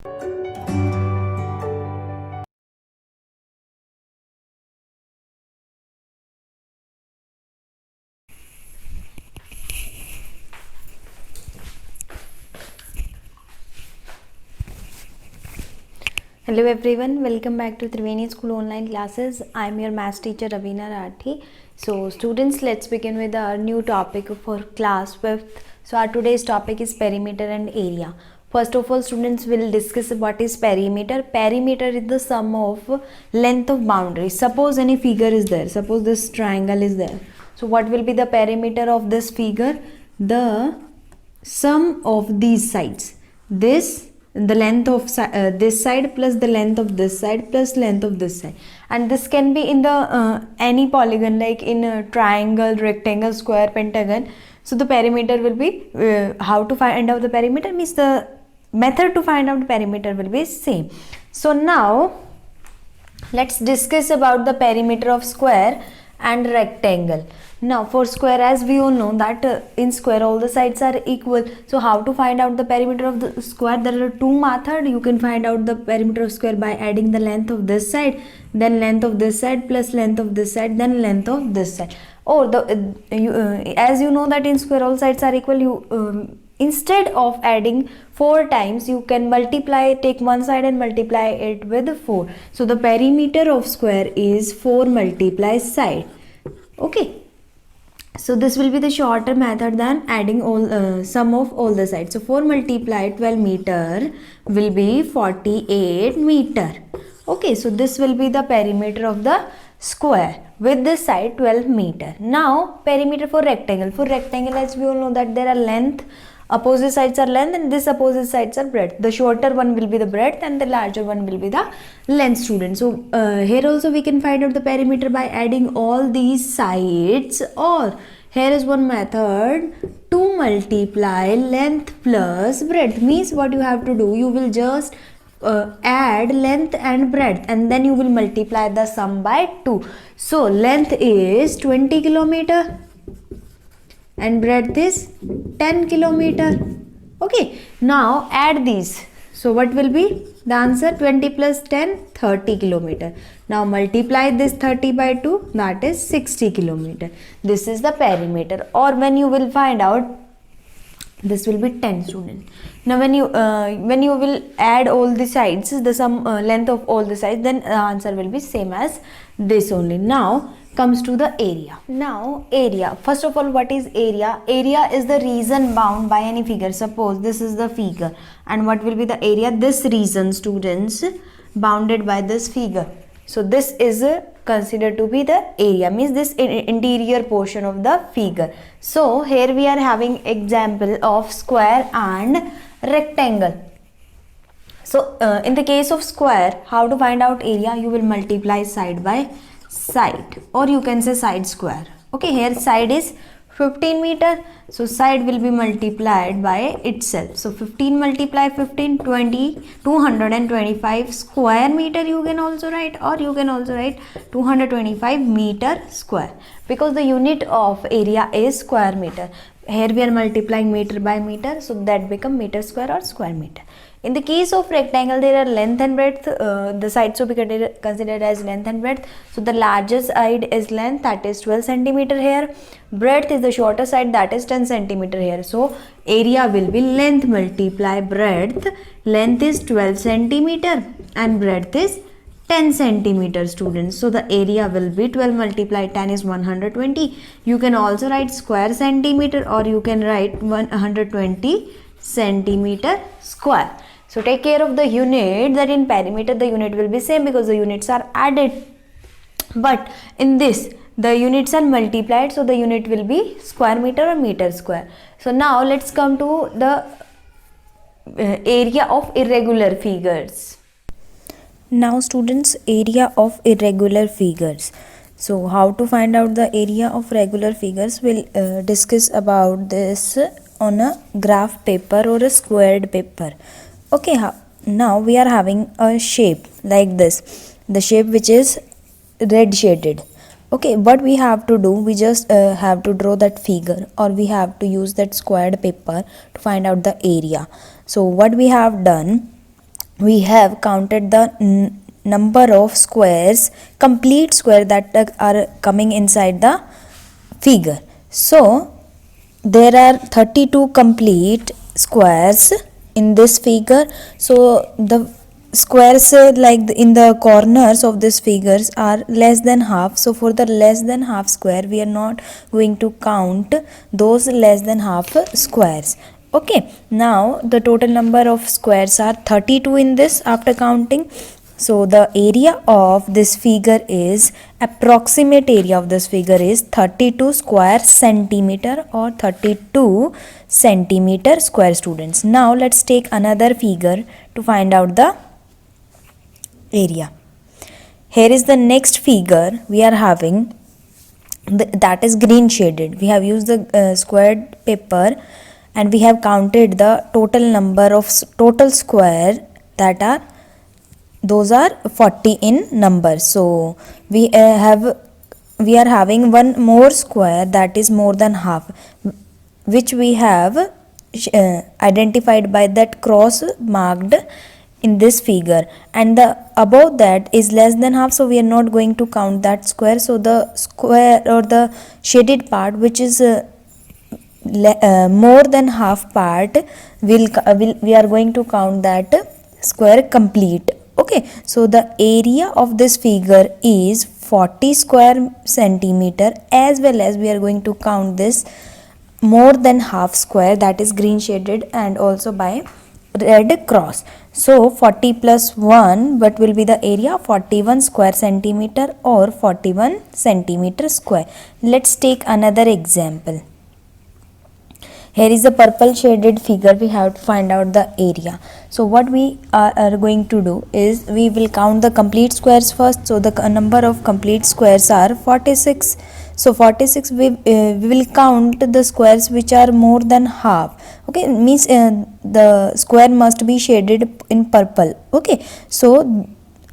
Hello everyone, welcome back to Triveni School online classes. I am your maths teacher Ravina Rathi. So students, let's begin with our new topic for class 5th. So our today's topic is perimeter and area. First of all, students will discuss what is perimeter. Perimeter is the sum of length of boundary. Suppose any figure is there. Suppose this triangle is there. So what will be the perimeter of this figure? The sum of these sides. The length of this side plus the length of this side plus length of this side, and this can be in the any polygon, like in a triangle, rectangle, square, pentagon. So the perimeter will be how to find out the perimeter means the method to find out the perimeter will be same. So now let's discuss about the perimeter of square and rectangle. Now for square, as we all know that in square all the sides are equal. So how to find out the perimeter of the square? There are two methods. You can find out the perimeter of square by adding the length of this side, then length of this side plus length of this side, then length of this side. Or as you know that in square all sides are equal, you instead of adding 4 times, you can multiply, take one side and multiply it with 4. So the perimeter of square is 4 multiply side. Okay. So this will be the shorter method than adding all sum of all the sides. So 4 multiply 12 meter will be 48 meter. Okay, so this will be the perimeter of the square with this side 12 meter. Now perimeter for rectangle. For rectangle, as we all know that there are length, opposite sides are length, and this opposite sides are breadth. The shorter one will be the breadth and the larger one will be the length, student. So here also we can find out the perimeter by adding all these sides, or here is one method, to multiply length plus breadth. Means what you have to do, you will just add length and breadth and then you will multiply the sum by 2. So length is 20 kilometer and breadth is 10 kilometer. Okay, now add these. So what will be the answer? 20 plus 10, 30 kilometer. Now multiply this 30 by 2, that is 60 kilometer. This is the perimeter. Or when you will find out, this will be 10, student. Now when you will add all the sides, the sum length of all the sides, then the answer will be same as this only. Now comes to the area. Now area, first of all, what is area? Area is the region bound by any figure. Suppose this is the figure, and what will be the area? This region, students, bounded by this figure. So this is considered to be the area, means this interior portion of the figure. So here we are having example of square and rectangle. So in the case of square, how to find out area? You will multiply side by side, or you can say side square. Okay, here side is 15 meter, so side will be multiplied by itself. So 15 multiply 15, 20, 225 square meter you can also write, or you can also write 225 meter square, because the unit of area is square meter. Here we are multiplying meter by meter, so that become meter square or square meter. In the case of rectangle, there are length and breadth. The sides will be considered as length and breadth. So the largest side is length, that is 12 centimeter here. Breadth is the shorter side, that is 10 centimeter here. So area will be length multiply breadth. Length is 12 centimeter and breadth is 10 centimeter, students. So the area will be 12 multiply 10 is 120. You can also write square centimeter, or you can write 120 centimeter square. So take care of the unit, that in perimeter the unit will be same because the units are added, but in this the units are multiplied, so the unit will be square meter or meter square. So now let's come to the area of irregular figures. Now students, area of irregular figures. So how to find out the area of regular figures? We'll discuss about this on a graph paper or a squared paper. Okay, now we are having a shape like this, the shape which is red shaded. Okay, what we have to do, we just have to draw that figure, or we have to use that squared paper to find out the area. So what we have done, we have counted the number of squares, complete square that are coming inside the figure. So there are 32 complete squares in this figure. So the squares in the corners of this figures are less than half. So for the less than half square, we are not going to count those less than half squares. Okay, now the total number of squares are 32 in this after counting. So the area of this figure is, approximate area of this figure is 32 square centimeter or 32 centimeter square, students. Now let's take another figure to find out the area. Here is the next figure we are having, that is green shaded. We have used the squared paper and we have counted the total number of total square that are, those are 40 in number. So we are having one more square that is more than half, which we have identified by that cross marked in this figure, and the above that is less than half, so we are not going to count that square. So the square or the shaded part which is more than half part we are going to count that square complete. Okay, so the area of this figure is 40 square centimeter, as well as we are going to count this more than half square, that is green shaded and also by red cross. So 40 plus 1, what will be the area? 41 square centimeter or 41 centimeter square. Let's take another example. Here is a purple shaded figure. We have to find out the area. So what we are going to do is, we will count the complete squares first. So the number of complete squares are 46. So 46 we will count the squares which are more than half. Okay, means the square must be shaded in purple. Okay, so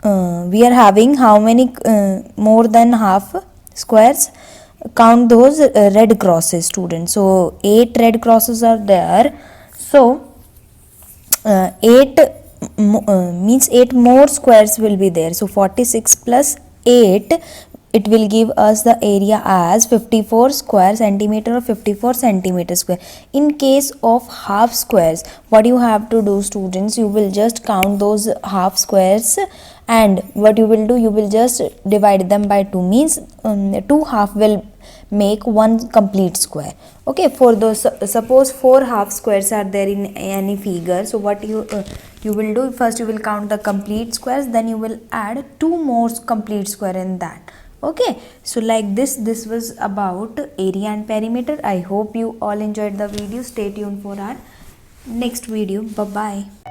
we are having how many more than half squares? Count those red crosses, students. So 8 red crosses are there. So 8 means 8 more squares will be there. So 46 plus 8, it will give us the area as 54 square centimeter or 54 centimeter square. In case of half squares, what you have to do, students, you will just count those half squares, and what you will do, you will just divide them by 2, means 2 half will make one complete square. Okay, for those, suppose 4 half squares are there in any figure. So what you will do, first you will count the complete squares, then you will add 2 more complete square in that. Okay, so like this was about area and perimeter. I hope you all enjoyed the video. Stay tuned for our next video. Bye bye.